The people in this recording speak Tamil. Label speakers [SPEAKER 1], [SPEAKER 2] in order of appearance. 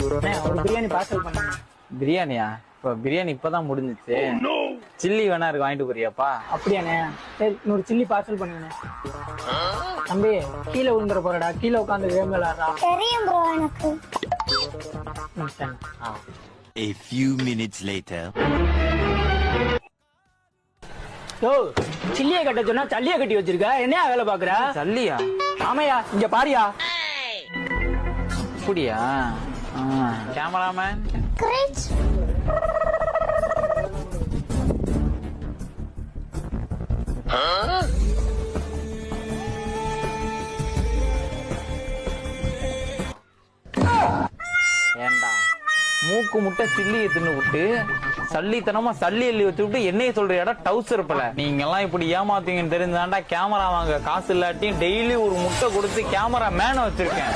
[SPEAKER 1] ஒரு பிரியாணி பார்சல் பண்ணுங்க.
[SPEAKER 2] பிரியாணியா? இப்ப பிரியாணி இப்பதான் முடிஞ்சிச்சு. சில்லி வேணா இருக்கு, வாங்கிட்டு போறியாப்பா?
[SPEAKER 1] அப்படியாண்ணே? சரி, 100 சில்லி பார்சல் பண்ணுங்கண்ணே. தம்பி, கீழே விழுந்துற போறடா, கீழே உட்காந்து கேம் விளையாடுறா.
[SPEAKER 3] தெரியும் ப்ரோ எனக்கு.
[SPEAKER 4] A few minutes later.
[SPEAKER 1] ஓ, சில்லியை கட்ட சொன்னா சல்லியை கட்டி வச்சிருக்க, என்னையா வேலை பாக்குற?
[SPEAKER 2] சல்லியா?
[SPEAKER 1] ஆமையா, இங்க பாரியா.
[SPEAKER 2] அப்படியா? Cameraman
[SPEAKER 3] great.
[SPEAKER 2] ஏண்டா மூக்கு முட்டை சில்லியை தின்னு விட்டு சல்லித்தனமா சல்லி எள்ளி வச்சு விட்டு என்னைய சொல்ற இடம் டவுசர் இருப்பல. நீங்க எல்லாம் இப்படி ஏமாத்தீங்கன்னு தெரிஞ்சாண்டா கேமரா வாங்க காசு இல்லாட்டியும் டெய்லி ஒரு முட்டை கொடுத்து கேமரா மேன வச்சிருக்கேன்.